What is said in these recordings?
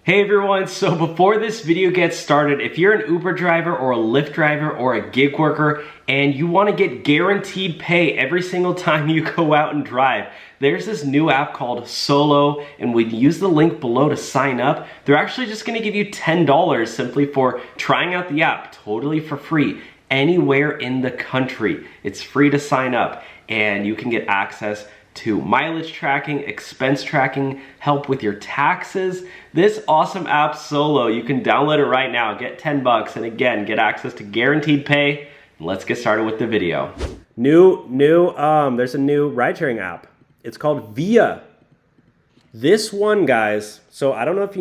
Hey everyone, so before this video gets started, if you're an Uber driver or a Lyft driver or a gig worker and you want to get guaranteed pay every single time you go out and drive, there's this new app called Solo, and when you use the link below to sign up, they're actually just going to give you $10 simply for trying out the app, totally for free, anywhere in the country. It's free to sign up, and you can get access to mileage tracking, expense tracking, help with your taxes. This awesome app Solo, you can download it right now, get 10 bucks, and again, get access to guaranteed pay. Let's get started with the video. There's a new ride-sharing app. It's called Via. This one, guys, so I don't know if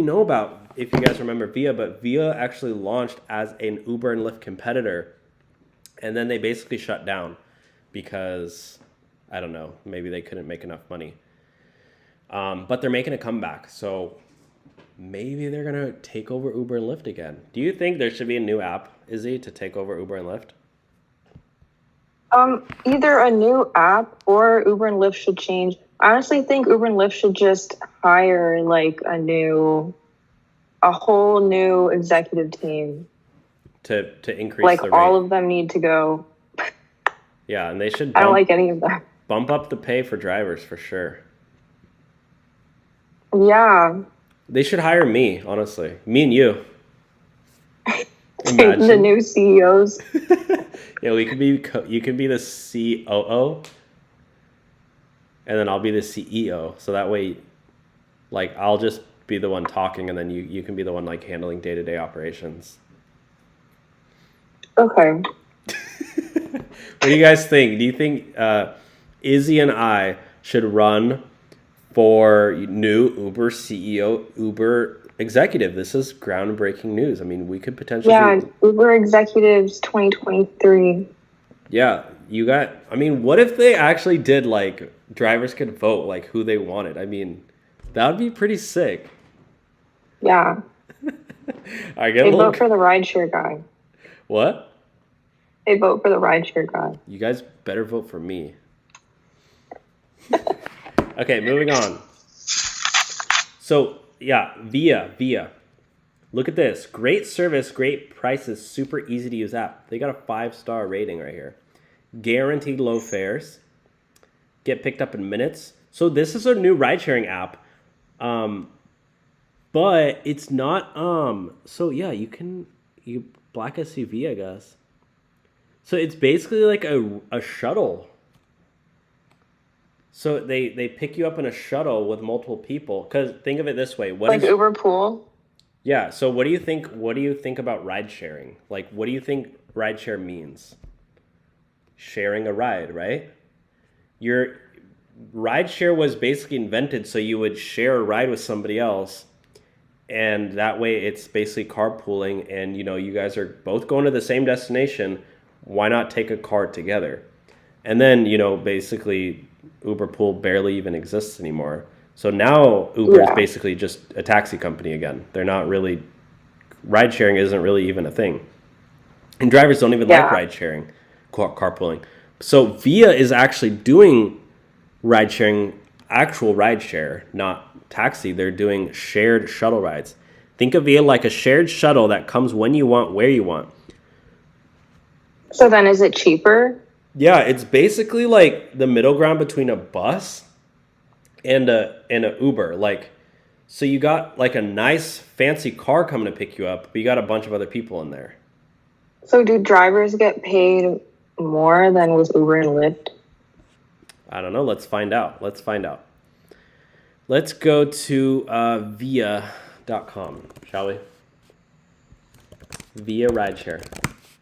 if you guys remember Via, but Via actually launched as an Uber and Lyft competitor, and then they basically shut down because I don't know, maybe they couldn't make enough money. But they're making a comeback, so maybe they're gonna take over Uber and Lyft again. Do you think there should be a new app, Izzy, to take over Uber and Lyft? Either a new app or Uber and Lyft should change. I honestly think Uber and Lyft should just hire like a whole new executive team. To increase like the rate. All of them need to go. Yeah, and they should I don't like any of that. Bump up the pay for drivers for sure. Yeah. They should hire me, honestly. Me and you. The new CEOs. Yeah, you could be the COO, and then I'll be the CEO. So that way, like, I'll just be the one talking, and then you can be the one like handling day-to-day operations. Okay. What do you guys think? Do you think Izzy and I should run for new Uber CEO, Uber executive? This is groundbreaking news. I mean, we could potentially... Yeah, Uber executives 2023. Yeah, what if they actually did, like, drivers could vote, like, who they wanted? I mean, that would be pretty sick. Yeah. They vote for the Rideshare Guy. What? They vote for the Rideshare Guy. You guys better vote for me. Okay, moving on. So, yeah, Via. Look at this. Great service, great prices, super easy to use app. They got a 5-star rating right here. Guaranteed low fares. Get picked up in minutes. So this is a new ride-sharing app. But it's not, so yeah, you black SUV, I guess. So it's basically like a shuttle. So they pick you up in a shuttle with multiple people. Because think of it this way. Uber Pool? Yeah. So what do you think about ride sharing? Like, what do you think ride share means? Sharing a ride, right? Your ride share was basically invented so you would share a ride with somebody else. And that way it's basically carpooling, and you guys are both going to the same destination. Why not take a car together? And then, basically Uber Pool barely even exists anymore. So now Uber is basically just a taxi company again. They're not really, ride sharing isn't really even a thing. And drivers don't even like ride sharing, carpooling. So Via is actually doing ride sharing, actual ride share, not taxi. They're doing shared shuttle rides. Think of Via like a shared shuttle that comes when you want, where you want. So then is it cheaper? Yeah, it's basically like the middle ground between a bus and a Uber. Like, so you got like a nice fancy car coming to pick you up, but you got a bunch of other people in there. So do drivers get paid more than with Uber and Lyft? I don't know. Let's find out. Let's go to via.com, shall we? Via Rideshare.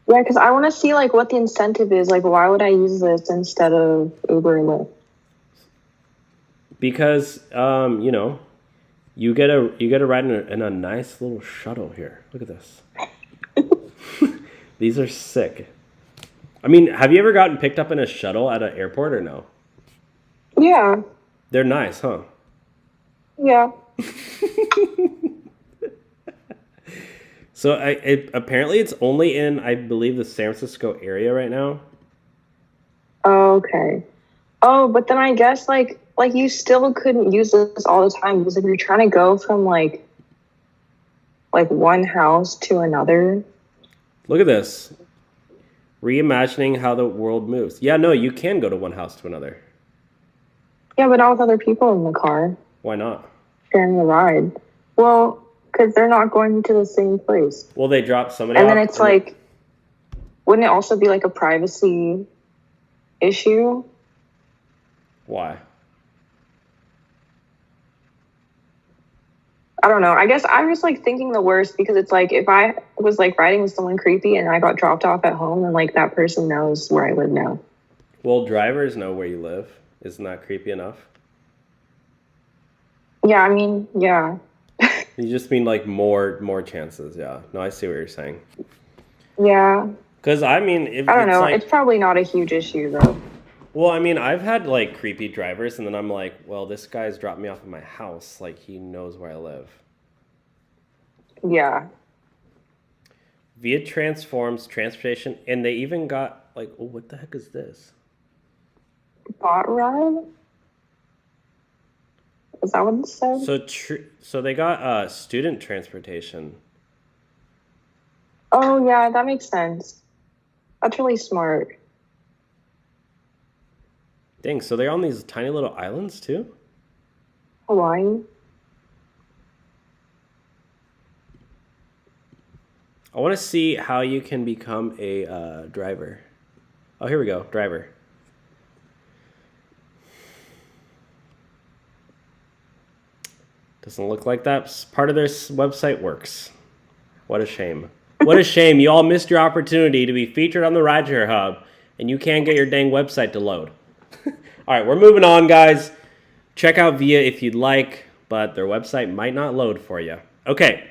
Yeah, because I want to see like what the incentive is. Like, why would I use this instead of Uber and Lyft? Because you get a ride in a nice little shuttle here. Look at this. These are sick. I mean, have you ever gotten picked up in a shuttle at an airport or no? Yeah. They're nice, huh? Yeah. So apparently it's only in, I believe, the San Francisco area right now. Okay. Oh, but then I guess like you still couldn't use this all the time, because if you're trying to go from like like one house to another. Look at this. Reimagining how the world moves. Yeah, no, you can go to one house to another. Yeah, but not with other people in the car. Why not? Sharing the ride. Well, because they're not going to the same place. Well, they drop somebody and off. Then it's like, wouldn't it also be like a privacy issue? Why? I don't know. I guess I'm just like thinking the worst because it's like if I was like riding with someone creepy and I got dropped off at home, then like that person knows where I live now. Well, drivers know where you live. Isn't that creepy enough? Yeah, I mean, yeah. You just mean like more chances, yeah. No, I see what you're saying. Yeah. Because I mean, if I don't know. like, it's probably not a huge issue though. Well, I mean, I've had like creepy drivers, and then I'm like, well, this guy's dropped me off at my house. Like, he knows where I live. Yeah. Via transforms transportation, and they even got like, oh, what the heck is this? Bot ride? Is that what it said? So they got student transportation. Oh yeah, that makes sense. That's really smart. Dang, so they're on these tiny little islands too? Hawaii. I want to see how you can become a driver. Oh, here we go, driver. Doesn't look like that part of their website works. What a shame. What a shame. You all missed your opportunity to be featured on the Rideshare Hub, and you can't get your dang website to load. All right, we're moving on, guys. Check out Via if you'd like, but their website might not load for you. Okay,